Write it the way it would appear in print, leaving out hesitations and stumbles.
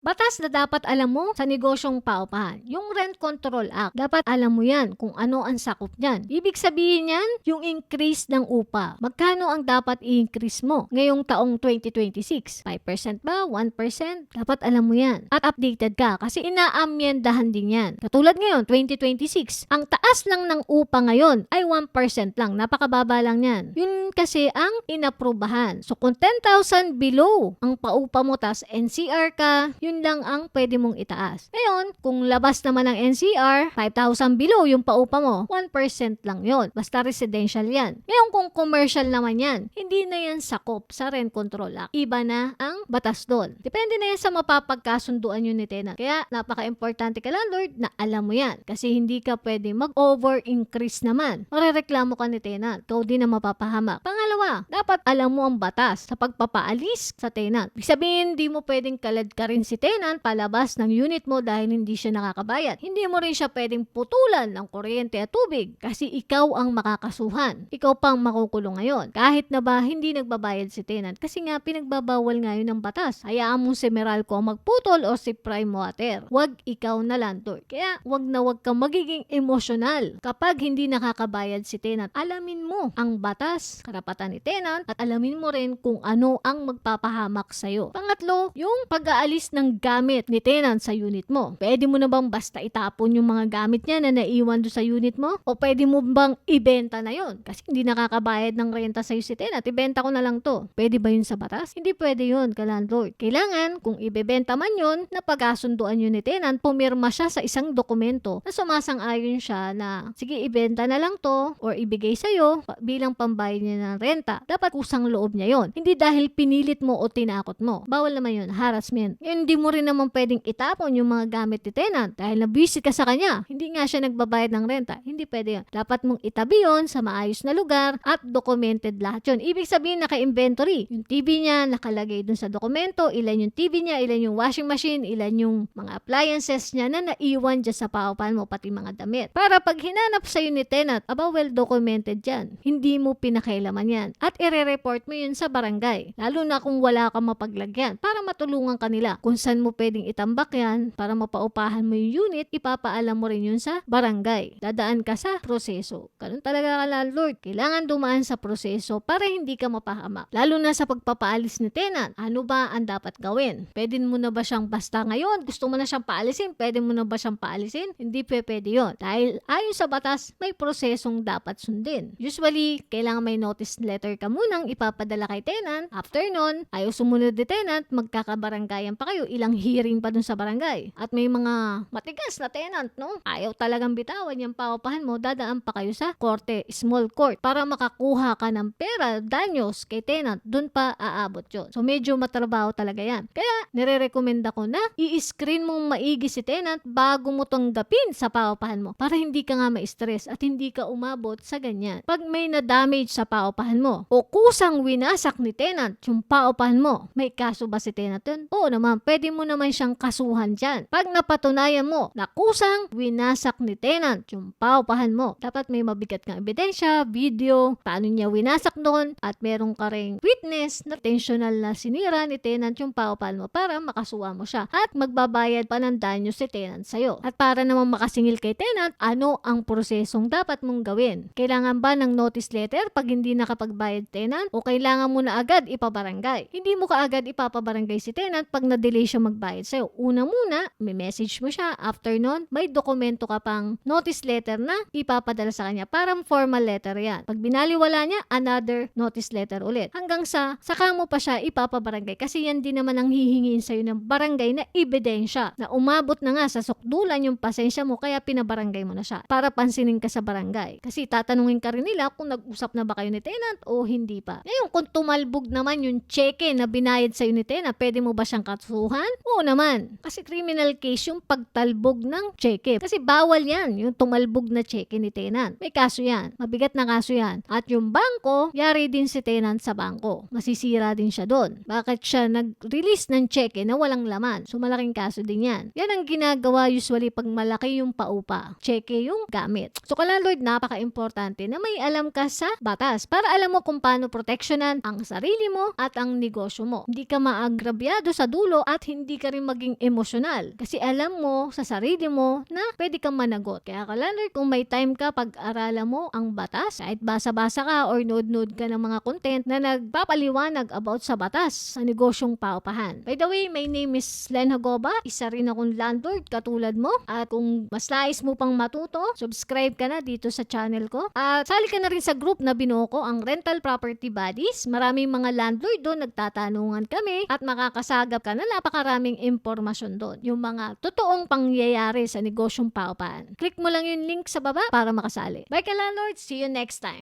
Batas na dapat alam mo sa negosyong paupahan. Yung Rent Control Act, dapat alam mo yan kung ano ang sakop niyan. Ibig sabihin yan, yung increase ng upa. Magkano ang dapat i-increase mo ngayong taong 2026? 5% ba? 1%? Dapat alam mo yan. At updated ka kasi inaamyendahan din yan. Katulad ngayon, 2026. Ang taas lang ng upa ngayon ay 1% lang. Napakababa lang yan. Yun kasi ang inaprubahan. So kung 10,000 below ang paupa mo tas NCR ka, yun lang ang pwede mong itaas. Ngayon, kung labas naman ng NCR, 5,000 below yung paupa mo, 1% lang yun. Basta residential yan. Ngayon, kung commercial naman yan, hindi na yan sakop sa Rent Control Act. Iba na ang batas doon. Depende na yan sa mapapagkasunduan yun ni tenant. Kaya, napaka-importante ka landlord na alam mo yan. Kasi hindi ka pwede mag-over-increase naman. Marereklamo ka ni tenant. Ikaw din na mapapahamak. Pangalawa, dapat alam mo ang batas sa pagpapaalis sa tenant. Ibig sabihin, hindi mo pwedeng kalad ka rin si tenant palabas ng unit mo dahil hindi siya nakakabayad. Hindi mo rin siya pwedeng putulan ng kuryente at tubig kasi ikaw ang makakasuhan. Ikaw pang makukulong ngayon. Kahit na ba hindi nagbabayad si tenant kasi nga pinagbabawal ngayon ng batas. Hayaan mo si Meralco ang magputol o si Prime Water. Huwag ikaw na landlord. Kaya huwag na huwag kang magiging emosyonal kapag hindi nakakabayad si tenant. Alamin mo ang batas, karapatan ni tenant at alamin mo rin kung ano ang magpapahamak sa'yo. Pangatlo, yung pag-aalis ng gamit ni tenant sa unit mo. Pwede mo na bang basta itapon yung mga gamit niya na naiwan doon sa unit mo? O pwede mo bang ibenta na yon? Kasi hindi nakakabayad ng renta sa'yo si tenant. Ibenta ko na lang to. Pwede ba yun sa batas? Hindi pwede yun, ka-landlord. Kailangan, kung ibebenta man yun, na pagkasunduan yun ni tenant, pumirma siya sa isang dokumento na sumasang-ayon siya na, sige, ibenta na lang to or ibigay sa'yo bilang pambayad niya ng renta. Dapat kusang loob niya yon. Hindi dahil pinilit mo o tinakot mo. Bawal naman yun, harassment. Hindi mo rin naman pwedeng itapon yung mga gamit ni tenant dahil nabisit ka sa kanya. Hindi nga siya nagbabayad ng renta. Hindi pwede yun. Dapat mong itabi yun sa maayos na lugar at documented lahat yun. Ibig sabihin naka-inventory. Yung TV niya nakalagay dun sa dokumento, ilan yung TV niya, ilan yung washing machine, ilan yung mga appliances niya na naiwan dyan sa paupahan mo, pati mga damit. Para pag hinanap sa'yo ni tenant, well documented yan. Hindi mo pinakailaman yan. At ire-report mo yun sa barangay. Lalo na kung wala kang mapaglagyan para matulungan kanila kung saan mo pwedeng itambak yan para mapaupahan mo yung unit, ipapaalam mo rin yun sa barangay. Dadaan ka sa proseso. Ganun talaga ka landlord. Kailangan dumaan sa proseso para hindi ka mapahamak. Lalo na sa pagpapaalis ni tenant. Ano ba ang dapat gawin? Pwede mo na ba siyang basta ngayon? Gusto mo na siyang paalisin? Pwede mo na ba siyang paalisin? Hindi pwede yun. Dahil ayon sa batas, may prosesong dapat sundin. Usually, kailangan may notice letter ka munang ipapadala kay tenant. After nun, ayaw sumunod ni tenant, magkakabaranggayan pa kayo, ilang hearing pa dun sa barangay. At may mga matigas na tenant, no? Ayaw talagang bitawan yung paupahan mo, dadaan pa kayo sa korte, small court, para makakuha ka ng pera, danyos kay tenant, dun pa aabot yun. So medyo matrabaho talaga yan. Kaya nire-recommenda ko na i-screen mong maigi si tenant bago mo tanggapin sa paupahan mo para hindi ka nga ma-stress at hindi ka umabot sa ganyan. Pag may na-damage sa paupahan mo o kusang winasak ni tenant yung paupahan mo, may kaso ba si tenant dun? Oo naman, pwede mo naman siyang kasuhan dyan. Pag napatunayan mo na kusang winasak ni tenant yung paupahan mo, dapat may mabigat kang ebidensya, video, paano niya winasak doon at meron ka ring witness na intentional na sinira ni tenant yung paupahan mo para makasuha mo siya at magbabayad pa ng danyo si tenant sa'yo. At para naman makasingil kay tenant, ano ang prosesong dapat mong gawin? Kailangan ba ng notice letter pag hindi nakapagbayad tenant o kailangan mo na agad ipabarangay? Hindi mo kaagad ipapabarangay si tenant pag na-delay siya magbayad sa'yo. Una muna, may message mo siya. After nun, may dokumento ka pang notice letter na ipapadala sa kanya. Parang formal letter yan. Pag binaliwala niya, another notice letter ulit. Hanggang sa, saka mo pa siya ipapabarangay. Kasi yan din naman ang hihingin sa'yo ng barangay na ebidensya. Na umabot na nga sa sukdulan yung pasensya mo, kaya pinabarangay mo na siya. Para pansinin ka sa barangay. Kasi tatanungin ka rin nila kung nag-usap na ba kayo ni tenant o hindi pa. Ngayon, kung tumalbog naman yung cheque na binayad sa'yo ni tenant, pwede mo ba siyang kasuhan? Oo naman. Kasi criminal case yung pagtalbog ng cheque. Kasi bawal yan, yung tumalbog na cheque ni tenant. May kaso yan. Mabigat na kaso yan. At yung bangko, yari din si tenant sa bangko. Masisira din siya doon. Bakit siya nag-release ng cheque na walang laman? So malaking kaso din yan. Yan ang ginagawa usually pag malaki yung paupa. Cheque yung gamit. So kalandlord, napaka-importante na may alam ka sa batas para alam mo kung paano proteksyonan ang sarili mo at ang negosyo mo. Hindi ka maagrabyado sa dulo at hindi ka rin maging emosyonal. Kasi alam mo sa sarili mo na pwede kang managot. Kaya landlord, kung may time ka, pag-aralan mo ang batas. Kahit basa-basa ka or nood-nood ka ng mga content na nagpapaliwanag about sa batas sa negosyong paupahan. By the way, my name is Len Hagoba. Isa rin akong landlord katulad mo. At kung mas nais mo pang matuto, subscribe ka na dito sa channel ko. At sali ka na rin sa group na binuo ko, ang Rental Property Buddies. Maraming mga landlord doon, nagtatanungan kami at makakasagap ka na napakaraming impormasyon doon. Yung mga totoong pangyayari sa negosyong paupahan. Click mo lang yung link sa baba para makasali. Bye ka landlord, see you next time.